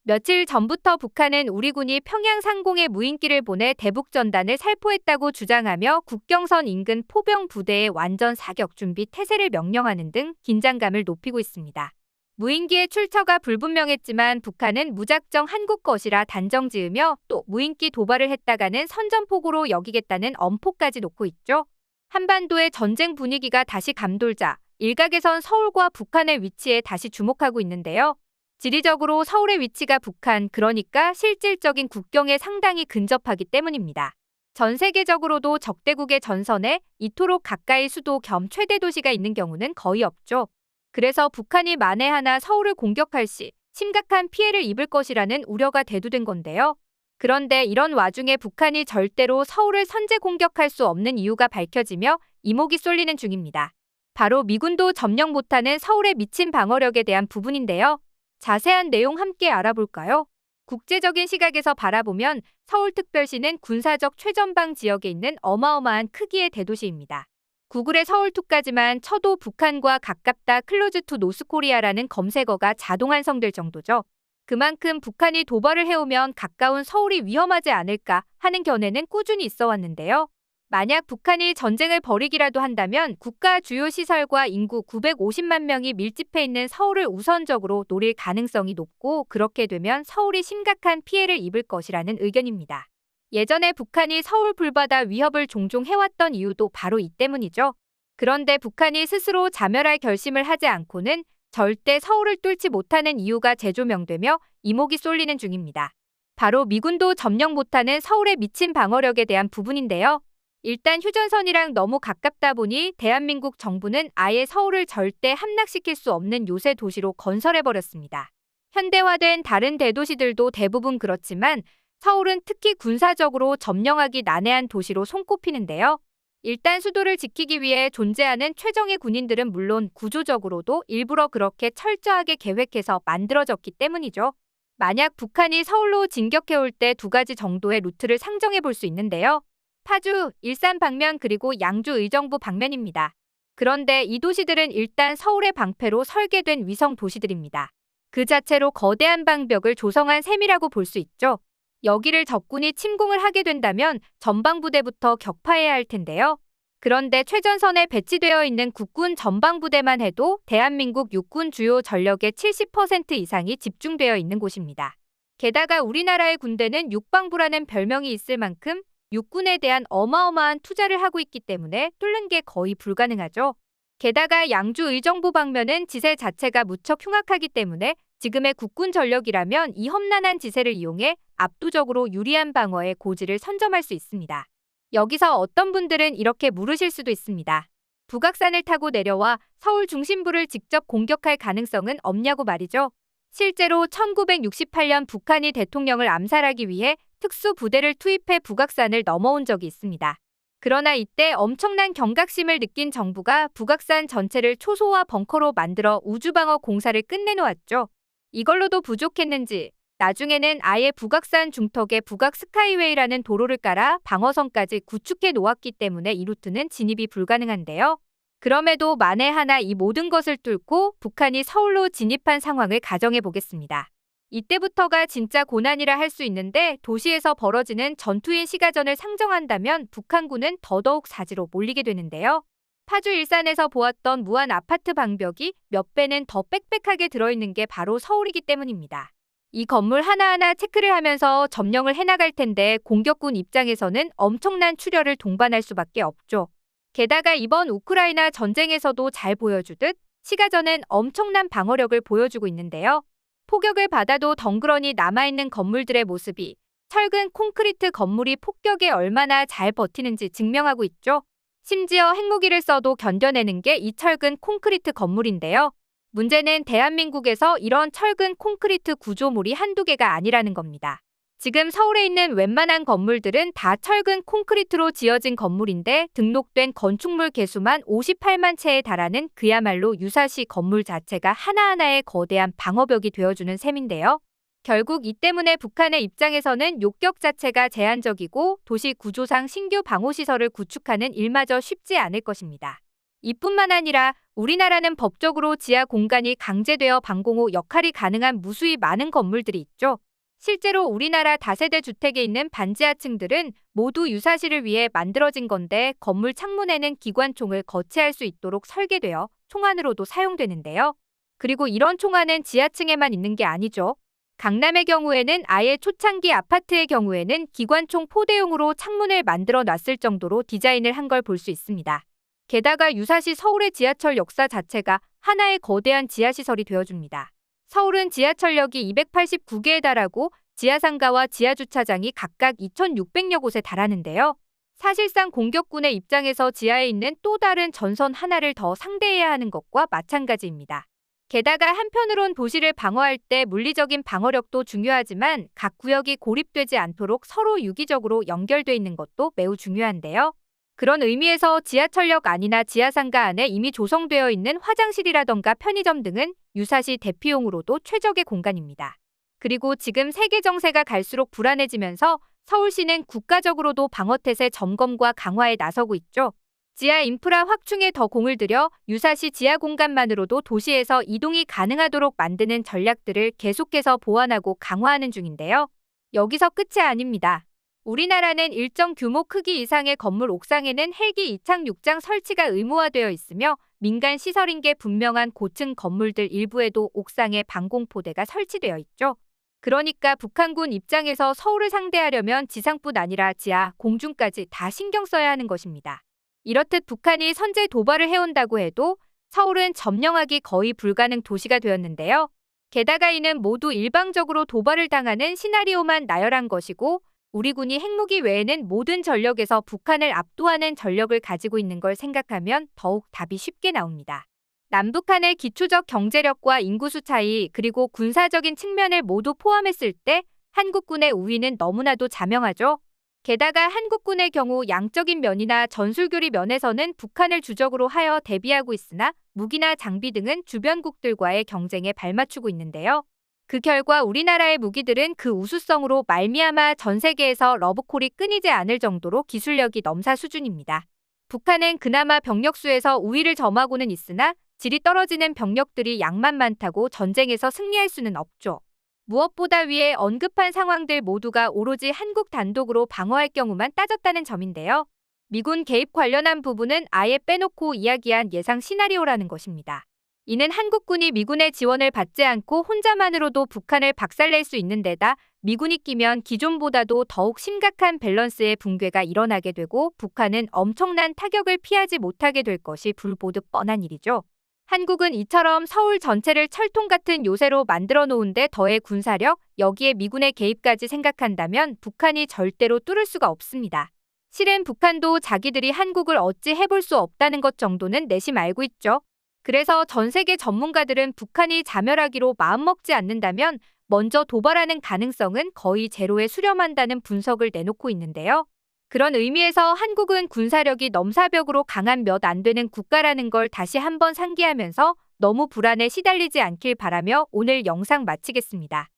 며칠 전부터 북한은 우리 군이 평양 상공에 무인기를 보내 대북 전단을 살포했다고 주장하며 국경선 인근 포병 부대의 완전 사격 준비 태세를 명령하는 등 긴장감을 높이고 있습니다. 무인기의 출처가 불분명했지만 북한은 무작정 한국 것이라 단정 지으며 또 무인기 도발을 했다가는 선전포고로 여기겠다는 엄포까지 놓고 있죠. 한반도의 전쟁 분위기가 다시 감돌자 일각에선 서울과 북한의 위치에 다시 주목하고 있는데요. 지리적으로 서울의 위치가 북한, 그러니까 실질적인 국경에 상당히 근접하기 때문입니다. 전 세계적으로도 적대국의 전선에 이토록 가까이 수도 겸 최대 도시가 있는 경우는 거의 없죠. 그래서 북한이 만에 하나 서울을 공격할 시 심각한 피해를 입을 것이라는 우려가 대두된 건데요. 그런데 이런 와중에 북한이 절대로 서울을 선제 공격할 수 없는 이유가 밝혀지며 이목이 쏠리는 중입니다. 바로 미군도 점령 못하는 서울의 미친 방어력에 대한 부분인데요. 자세한 내용 함께 알아볼까요? 국제적인 시각에서 바라보면 서울특별시는 군사적 최전방 지역에 있는 어마어마한 크기의 대도시입니다. 구글의 서울2까지만 쳐도 북한과 가깝다 클로즈 투 노스코리아라는 검색어가 자동 완성될 정도죠. 그만큼 북한이 도발을 해오면 가까운 서울이 위험하지 않을까 하는 견해는 꾸준히 있어 왔는데요. 만약 북한이 전쟁을 벌이기라도 한다면 국가 주요 시설과 인구 950만 명이 밀집해 있는 서울을 우선적으로 노릴 가능성이 높고, 그렇게 되면 서울이 심각한 피해를 입을 것이라는 의견입니다. 예전에 북한이 서울 불바다 위협을 종종 해왔던 이유도 바로 이 때문이죠. 그런데 북한이 스스로 자멸할 결심을 하지 않고는 절대 서울을 뚫지 못하는 이유가 재조명되며 이목이 쏠리는 중입니다. 바로 미군도 점령 못하는 서울의 미친 방어력에 대한 부분인데요. 일단 휴전선이랑 너무 가깝다 보니 대한민국 정부는 아예 서울을 절대 함락시킬 수 없는 요새 도시로 건설해버렸습니다. 현대화된 다른 대도시들도 대부분 그렇지만 서울은 특히 군사적으로 점령하기 난해한 도시로 손꼽히는데요. 일단 수도를 지키기 위해 존재하는 최정예 군인들은 물론 구조적으로도 일부러 그렇게 철저하게 계획해서 만들어졌기 때문이죠. 만약 북한이 서울로 진격해올 때 두 가지 정도의 루트를 상정해 볼 수 있는데요. 파주, 일산 방면 그리고 양주 의정부 방면입니다. 그런데 이 도시들은 일단 서울의 방패로 설계된 위성 도시들입니다. 그 자체로 거대한 방벽을 조성한 셈이라고 볼 수 있죠. 여기를 적군이 침공을 하게 된다면 전방부대부터 격파해야 할 텐데요. 그런데 최전선에 배치되어 있는 국군 전방부대만 해도 대한민국 육군 주요 전력의 70% 이상이 집중되어 있는 곳입니다. 게다가 우리나라의 군대는 육방부라는 별명이 있을 만큼 육군에 대한 어마어마한 투자를 하고 있기 때문에 뚫는 게 거의 불가능하죠. 게다가 양주 의정부 방면은 지세 자체가 무척 흉악하기 때문에 지금의 국군 전력이라면 이 험난한 지세를 이용해 압도적으로 유리한 방어의 고지를 선점할 수 있습니다. 여기서 어떤 분들은 이렇게 물으실 수도 있습니다. 북악산을 타고 내려와 서울 중심부를 직접 공격할 가능성은 없냐고 말이죠. 실제로 1968년 북한이 대통령을 암살하기 위해 특수부대를 투입해 북악산을 넘어온 적이 있습니다. 그러나 이때 엄청난 경각심을 느낀 정부가 북악산 전체를 초소화 벙커로 만들어 우주방어 공사를 끝내놓았죠. 이걸로도 부족했는지 나중에는 아예 북악산 중턱에 북악 스카이웨이라는 도로를 깔아 방어선까지 구축해 놓았기 때문에 이 루트는 진입이 불가능한데요. 그럼에도 만에 하나 이 모든 것을 뚫고 북한이 서울로 진입한 상황을 가정해 보겠습니다. 이때부터가 진짜 고난이라 할 수 있는데, 도시에서 벌어지는 전투인 시가전을 상정한다면 북한군은 더더욱 사지로 몰리게 되는데요. 파주 일산에서 보았던 무한 아파트 방벽이 몇 배는 더 빽빽하게 들어있는 게 바로 서울이기 때문입니다. 이 건물 하나하나 체크를 하면서 점령을 해나갈 텐데 공격군 입장에서는 엄청난 출혈을 동반할 수밖에 없죠. 게다가 이번 우크라이나 전쟁에서도 잘 보여주듯 시가전은 엄청난 방어력을 보여주고 있는데요. 포격을 받아도 덩그러니 남아있는 건물들의 모습이 철근 콘크리트 건물이 폭격에 얼마나 잘 버티는지 증명하고 있죠. 심지어 핵무기를 써도 견뎌내는 게 이 철근 콘크리트 건물인데요. 문제는 대한민국에서 이런 철근 콘크리트 구조물이 한두 개가 아니라는 겁니다. 지금 서울에 있는 웬만한 건물들은 다 철근 콘크리트로 지어진 건물인데 등록된 건축물 개수만 58만 채에 달하는 그야말로 유사시 건물 자체가 하나하나의 거대한 방어벽이 되어주는 셈인데요. 결국 이 때문에 북한의 입장에서는 욕격 자체가 제한적이고 도시 구조상 신규 방호시설을 구축하는 일마저 쉽지 않을 것입니다. 이뿐만 아니라 우리나라는 법적으로 지하 공간이 강제되어 방공호 역할이 가능한 무수히 많은 건물들이 있죠. 실제로 우리나라 다세대 주택에 있는 반지하층들은 모두 유사시를 위해 만들어진 건데 건물 창문에는 기관총을 거치할 수 있도록 설계되어 총안으로도 사용되는데요. 그리고 이런 총안은 지하층에만 있는 게 아니죠. 강남의 경우에는 아예 초창기 아파트의 경우에는 기관총 포대용으로 창문을 만들어 놨을 정도로 디자인을 한 걸 볼 수 있습니다. 게다가 유사시 서울의 지하철 역사 자체가 하나의 거대한 지하시설이 되어줍니다. 서울은 지하철역이 289개에 달하고 지하상가와 지하주차장이 각각 2,600여 곳에 달하는데요. 사실상 공격군의 입장에서 지하에 있는 또 다른 전선 하나를 더 상대해야 하는 것과 마찬가지입니다. 게다가 한편으론 도시를 방어할 때 물리적인 방어력도 중요하지만 각 구역이 고립되지 않도록 서로 유기적으로 연결돼 있는 것도 매우 중요한데요. 그런 의미에서 지하철역 안이나 지하상가 안에 이미 조성되어 있는 화장실이라던가 편의점 등은 유사시 대피용으로도 최적의 공간입니다. 그리고 지금 세계 정세가 갈수록 불안해지면서 서울시는 국가적으로도 방어태세 점검과 강화에 나서고 있죠. 지하 인프라 확충에 더 공을 들여 유사시 지하 공간만으로도 도시에서 이동이 가능하도록 만드는 전략들을 계속해서 보완하고 강화하는 중인데요. 여기서 끝이 아닙니다. 우리나라는 일정 규모 크기 이상의 건물 옥상에는 헬기 이착 육장 설치가 의무화되어 있으며 민간 시설인 게 분명한 고층 건물들 일부에도 옥상에 방공포대가 설치되어 있죠. 그러니까 북한군 입장에서 서울을 상대하려면 지상뿐 아니라 지하, 공중까지 다 신경 써야 하는 것입니다. 이렇듯 북한이 선제 도발을 해온다고 해도 서울은 점령하기 거의 불가능 도시가 되었는데요. 게다가 이는 모두 일방적으로 도발을 당하는 시나리오만 나열한 것이고 우리 군이 핵무기 외에는 모든 전력에서 북한을 압도하는 전력을 가지고 있는 걸 생각하면 더욱 답이 쉽게 나옵니다. 남북한의 기초적 경제력과 인구수 차이 그리고 군사적인 측면을 모두 포함했을 때 한국군의 우위는 너무나도 자명하죠. 게다가 한국군의 경우 양적인 면이나 전술교리 면에서는 북한을 주적으로 하여 대비하고 있으나 무기나 장비 등은 주변국들과의 경쟁에 발맞추고 있는데요. 그 결과 우리나라의 무기들은 그 우수성으로 말미암아 전 세계에서 러브콜이 끊이지 않을 정도로 기술력이 넘사 수준입니다. 북한은 그나마 병력수에서 우위를 점하고는 있으나 질이 떨어지는 병력들이 양만 많다고 전쟁에서 승리할 수는 없죠. 무엇보다 위에 언급한 상황들 모두가 오로지 한국 단독으로 방어할 경우만 따졌다는 점인데요. 미군 개입 관련한 부분은 아예 빼놓고 이야기한 예상 시나리오라는 것입니다. 이는 한국군이 미군의 지원을 받지 않고 혼자만으로도 북한을 박살낼 수 있는 데다 미군이 끼면 기존보다도 더욱 심각한 밸런스의 붕괴가 일어나게 되고 북한은 엄청난 타격을 피하지 못하게 될 것이 불보듯 뻔한 일이죠. 한국은 이처럼 서울 전체를 철통 같은 요새로 만들어 놓은 데 더해 군사력, 여기에 미군의 개입까지 생각한다면 북한이 절대로 뚫을 수가 없습니다. 실은 북한도 자기들이 한국을 어찌 해볼 수 없다는 것 정도는 내심 알고 있죠. 그래서 전 세계 전문가들은 북한이 자멸하기로 마음먹지 않는다면 먼저 도발하는 가능성은 거의 제로에 수렴한다는 분석을 내놓고 있는데요. 그런 의미에서 한국은 군사력이 넘사벽으로 강한 몇 안 되는 국가라는 걸 다시 한번 상기하면서 너무 불안에 시달리지 않길 바라며 오늘 영상 마치겠습니다.